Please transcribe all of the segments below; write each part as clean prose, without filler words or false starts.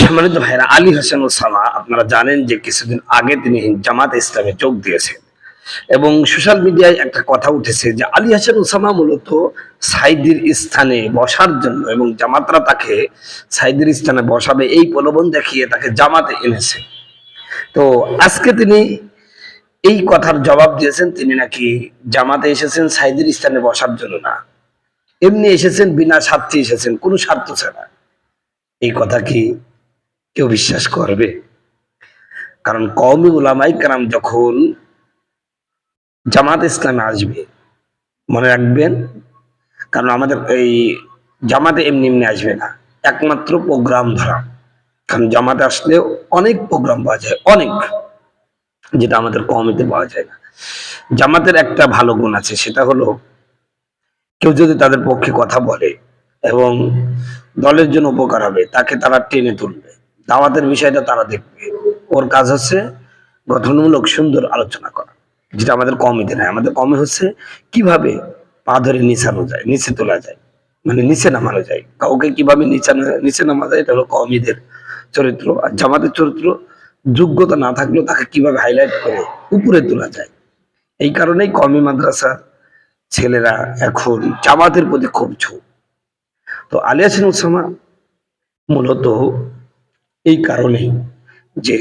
সম্মানিত ভাইরা, আলী হাসান ওসামা আপনারা জানেন যে কিছুদিন আগে তিনি জামাতে ইসলামে যোগ দিয়েছেন এবং সোশ্যাল মিডিয়ায় একটা কথা উঠেছে যে আলী হাসান ওসামা মূলত সাইদির স্থানে বসার জন্য এবং জামাতরা তাকে সাইদির স্থানে বসাবে এই প্রলোভন দেখিয়ে তাকে জামাতে এনেছে। তো আজকে তিনি এই কথার জবাব দিয়েছেন, তিনি নাকি জামাতে এসেছেন সাইদির স্থানে বসার জন্য না, এমনি এসেছেন, বিনা স্বার্থে এসেছেন, কোনো স্বার্থ ছাড়া। এই কথা কি কেউ বিশ্বাস করবে? কারণ কওমি উলামায়ে কেরাম যখন জামাত ইসলামে আসবে, মনে রাখবেন, কারণ আমাদের এই জামাতে এমনি এমনি আসবে না, একমাত্র প্রোগ্রাম ধরা। কারণ জামাতে আসলে অনেক প্রোগ্রাম পাওয়া যায়, অনেক, যেটা আমাদের কওমিতে পাওয়া যায় না। জামাতের একটা ভালো গুণ আছে, সেটা হলো কেউ যদি তাদের পক্ষে কথা বলে এবং দলের জন্য উপকার হবে, তাকে তারা টেনে তুলবে, দাওয়াতের বিষয়টা তারা দেখবে। ওর কাজ হচ্ছে গঠনমূলক সুন্দর আলোচনা করা, যেটা আমাদের কমিতে নাই। আমাদের কমে হচ্ছে কিভাবে পা ধরে নিচানো যায়, নিচে তোলা যায়, মানে নিচে নামানো যায়, কাউকে কিভাবে নিচে নামা যায়, এটা হলো কওমিদের চরিত্র। আর জামাতের চরিত্র, যোগ্যতা না থাকলেও তাকে কিভাবে হাইলাইট করে উপরে তোলা যায়। এই কারণেই কওমি মাদ্রাসার ছেলেরা এখন জামাতের প্রতি খুব ঝোঁক। তো আলী হাসান ওসামা মূলত এই কারণেই যে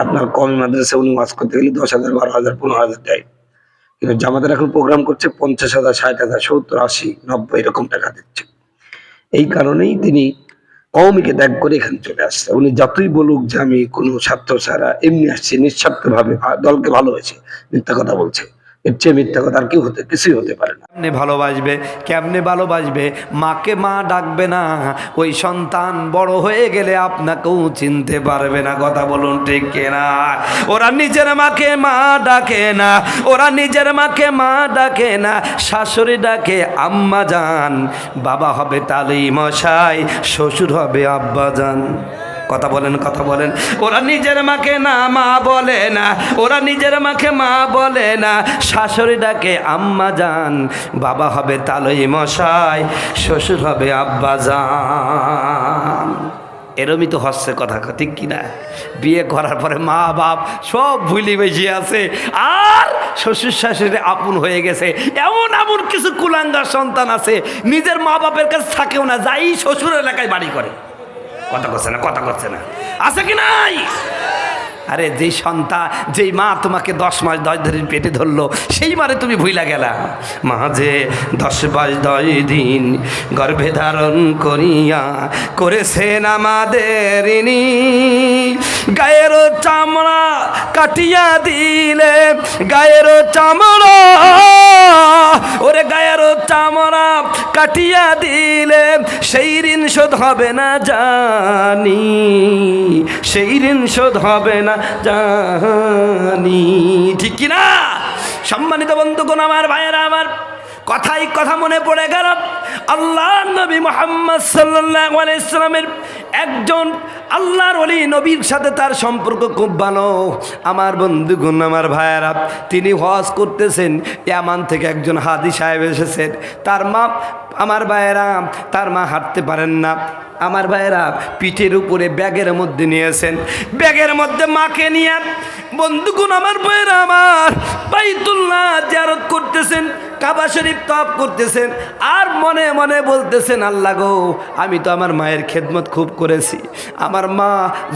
আপনার কওমি মাদ্রাসায় উনি ওয়াজ করতে গেলে 10,000, 12,000, 15,000 দেয়, কিন্তু জামাতের এখন প্রোগ্রাম করছে 50,000, 60,000, 70, 80, 90 এরকম টাকা দিচ্ছে। এই কারণেই তিনি কওমিকে ত্যাগ করে এখানে চলে আসছে। উনি যতই বলুক যে আমি কোনো স্বার্থ ছাড়া এমনি আসছি, নিঃস্বার্থ ভাবে দলকে ভালোবেসে, মিথ্যা কথা বলছে। এর চেয়ে মিথ্যা কথা আর কিছুই হতে পারে না। কেমনে ভালোবাসবে? মাকে মা ডাকবে না, ওই সন্তান বড় হয়ে গেলে আপনাকেও চিনতে পারবে না। কথা বলুন ঠিক কিনা? ওরা নিজের মাকে মা ডাকে না, ওরা নিজের মাকে মা ডাকে না, শাশুড়ি ডাকে আম্মা জান। বাবা হবে তালি মশাই, শ্বশুর হবে আব্বা জান। কথা বলেন, কথা বলেন। ওরা নিজের মাকে না মা বলে না, ওরা নিজের মাকে মা বলে না, শাশুড়ি ডাকে আম্মা জান। বাবা হবে তালই মশাই, শ্বশুর হবে আব্বা জান। এরমই তো হচ্ছে কথা, ঠিক কিনা? বিয়ে করার পরে মা বাপ সব ভুলি বেশি আছে, আর শ্বশুর শাশুড়ি আপন হয়ে গেছে। এমন এমন কিছু কুলাঙ্গার সন্তান আছে, নিজের মা বাপের কাছে থাকেও না, যাই শ্বশুর এলাকায় বাড়ি করে। কথা করছে না, কথা করছে না, আছে কি নাই? আরে যেই সন্তান, যেই মা তোমাকে 10 মাস 10 দিন পেটে ধরলো, সেই মারে তুমি ভুইলা গেলা। মাঝে 10 মাস 10 দিন গর্ভে ধারণ করিয়া করেছেন আমাদের ইনি। গায়ের চামড়া কাটিয়া দিলে, গায়ের চামড়া, ওরে গায়ের চামড়া কাটিয়া দিলে সেই ঋণ শোধ হবে না জানি, সেই ঋণ শোধ হবে না জানি, ঠিক কিনা? সম্মানিত বন্ধুগণ, আমার ভাইয়েরা, আমার কথাই কথা মনে পড়ে গেল। আল্লাহ নবী মুহাম্মদ সাল্লাল্লাহু আলাইহি সাল্লামের একজন আল্লাহর ওলি নবীর সাথে তার সম্পর্ক খুব ভালো। আমার বন্ধুগণ, আমার ভাইয়েরা, তিনি হজ করতেছেন, ইয়ামান থেকে একজন হাজি সাহেব এসেছেন। তার মা, আমার ভাইয়েরা, তার মা হাঁটতে পারেন না। আমার ভাইয়েরা পিঠের উপরে ব্যাগের মধ্যে নিয়েছেন, ব্যাগের মধ্যে মাকে নিয়ে বন্ধুগণ, আমার ভাইয়েরা, আমার বাইতুল্লাহ জিয়ারত করতেছেন, কাবা শরীফ তওয়াফ করতেছেন, আর মনে মনে বলতেছেন, আল্লাহ গো, আমি তো আমার মায়ের খেদমত খুব করেছি, আমার মা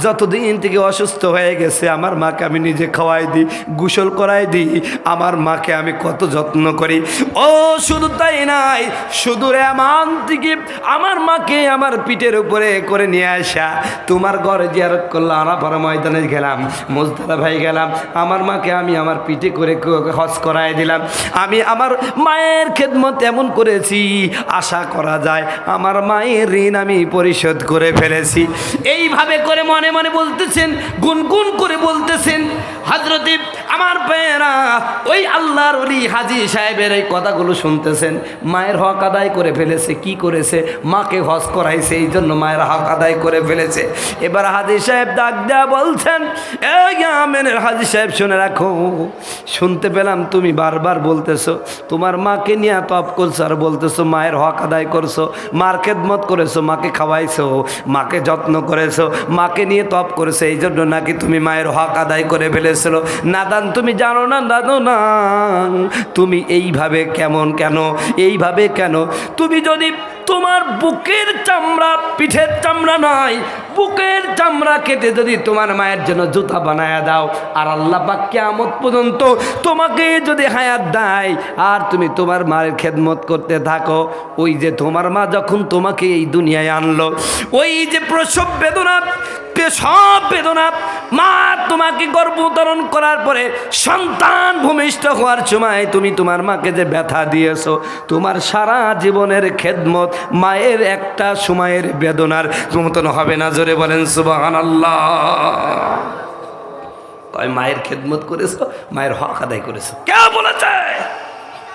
যতদিন থেকে অসুস্থ হয়ে গেছে, আমার মাকে আমি নিজে খাওয়াই দিই, গোসল করাই দিই, আমার মাকে আমি কত যত্ন করি। ও শুধু তাই নাই, শুধু এমন থেকে আমার মাকে আমার পিঠের উপরে করে নিয়ে আসা, তোমার ঘরে জিয়ারত করলাম, আরাফার ময়দানে গেলাম, মুজদালিফা ভাই গেলাম, আমার মাকে আমি আমার পিঠে করে হজ করাই দিলাম, আমি আমার মায়ের খেদমত এমন করেছি, আশা করা যায় আমার মায়ের ঋণ আমি পরিশোধ করে ফেলেছি। এইভাবে করে মনে মনে বলতেছেন, গুনগুন করে বলতেছেন। হযরতে আমার ভাইয়েরা, ওই আল্লাহর ওলি হাজী সাহেবের এই কথাগুলো শুনতেছেন। মায়ের হক আদায় করে ফেলেছে। কি করেছে? মাকে হজ করাইছে। এই জন্য জন্য মায়ের হক আদায় করে ফেলেছে। এবার হাজী সাহেব ডাক দেয়া বলছেন, এই আমেনের হাজী সাহেব শুনে রাখো, শুনতে পেলাম তুমি বারবার বলতেছো তোমার মাকে নিয়ে তপ করছো আর বলতেছো মায়ের হক আদায় করছো, মার খেদমত করেছো, মাকে খাওয়াইছো, মাকে যত্ন করেছো, মাকে নিয়ে তপ করেছো, এই জন্য নাকি তুমি মায়ের হক আদায় করে ফেলেছিল। নাদান তুমি জানো না দাদু না, তুমি এইভাবে কেন এইভাবে কেন? তুমি যদি তোমার বুকের চামড়া, পিঠের চামড়া নয়, বুকের চামড়া কেটে যদি তোমার মায়ের জন্য জুতা বানায়া দাও আর আল্লাহ পাক কিয়ামত পর্যন্ত তোমাকে যদি হায়াত দেয় আর তুমি তোমার মায়ের খেদমত করতে থাকো, ওই যে তোমার মা যখন তোমাকে এই দুনিয়ায় আনলো, ওই যে প্রসব বেদনা, সব বেদনা, মা তোমাকে গর্ভধারণ করার পরে সন্তান ভূমিষ্ঠ হওয়ার সময় তুমি তোমার মাকে যে ব্যথা দিয়েছো, তোমার সারা জীবনের খেদমত মায়ের একটা সময়ের বেদনার মতন হবে না। জোরে বলেন সুবহানাল্লাহ। মায়ের খেদমত করেছো, মায়ের হক আদায় করেছো। কে বলেছে?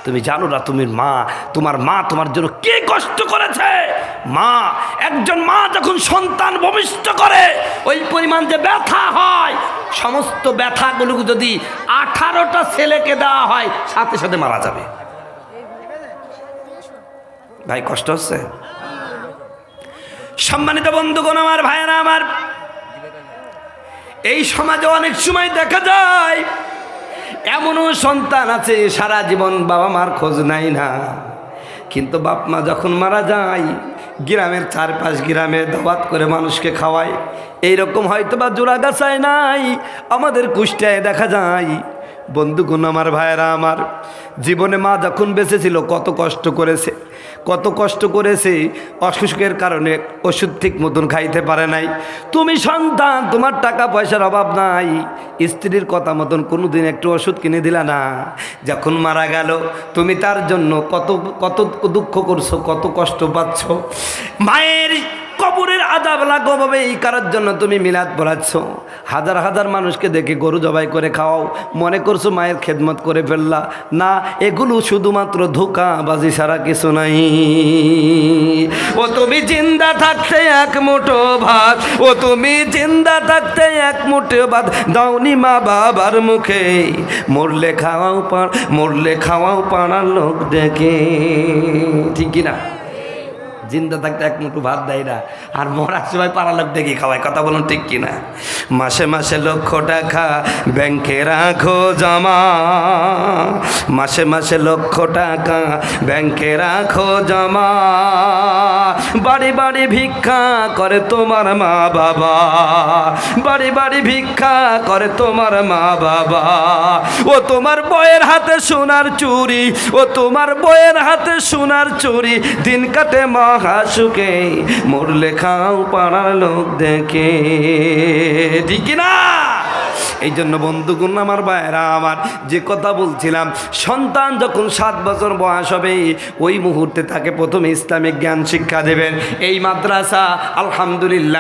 তুমি জানো না তোমার মা তোমার জন্য কি কষ্ট করেছে? মা, একজন মা যখন সন্তান ভূমিষ্ঠ করে ওই পরিমাণ যে ব্যথা হয়, সমস্ত ব্যথাগুলো যদি 18টা ছেলেকে দেওয়া হয় সাথে সাথে মারা যাবে। ভাই কষ্ট হচ্ছে? সম্মানিত বন্ধুগণ আমার, ভাইয়েরা আমার, এই সমাজে অনেক সময় দেখা যায় এমনও সন্তান আছে সারা জীবন বাবা মার খোঁজ নাই না, কিন্তু বাপ মা যখন মারা যায় গ্রামের 4-5 গ্রামে দাওয়াত করে মানুষকে খাওয়ায়। এইরকম হয়তো বা জোড়াগাছায় নাই, আমাদের কুষ্টিয়ায় দেখা যায়। বন্ধুগণ আমার, ভাইয়েরা আমার, জীবনে মা যখন বেঁচে ছিল কত কষ্ট করেছে, অসুখের কারণে ওষুধ ঠিক মতন খাইতে পারে নাই। তুমি সন্তান, তোমার টাকা পয়সার অভাব নাই, স্ত্রীর কথা মতন কোনোদিন একটু ওষুধ কিনে দিলা না। যখন মারা গেল তুমি তার জন্য কত দুঃখ করছো, কত কষ্ট পাচ্ছ। মায়ের কবরের আযাব লাগবে এই কারোর জন্য তুমি মিলাদ পড়াচ্ছ, হাজার হাজার মানুষকে দেখে গরু জবাই করে খাওয়াও, মনে করছো মায়ের খেদমত করে ফেললা। না, এগুলো শুধুমাত্র ধোঁকাবাজি ছাড়া কিছু নাই। ও তুমি জিন্দা থাকতে এক মুঠো ভাত, ও তুমি জিন্দা থাকতে এক মুঠো ভাত দাওনি মা বাবার মুখে, মরলে খাওয়াও পাড়ার লোক দেখে। ঠিক কিনা? জিন্দা থাকতে এক মুঠো ভাত দেয় না, আর মরার সময় পাড়া লোক দেখি খাওয়ায়। কথা বলুন ঠিক কিনা? মাসে মাসে লক্ষ টাকা ব্যাংকে রাখো জমা, মাসে মাসে লক্ষ টাকা ব্যাংকে রাখো জমা, বাড়ি বাড়ি ভিক্ষা করে তোমার মা বাবা, বাড়ি বাড়ি ভিক্ষা করে তোমার মা বাবা। ও তোমার বউয়ের হাতে সোনার চুরি, ও তোমার বউয়ের হাতে সোনার চুরি, দিন কাটে মহাসুখে, মরলে খাও পাড়ার লোক দেখে। ঠিক না? এই জন্য বন্ধুগণ আমার, ভাইয়েরা আমার, যে কথা বলছিলাম, সন্তান যখন 7 বছর বয়স হবে ওই মুহূর্তে তাকে প্রথমে ইসলামিক জ্ঞান শিক্ষা দেবেন। এই মাদ্রাসা আলহামদুলিল্লাহ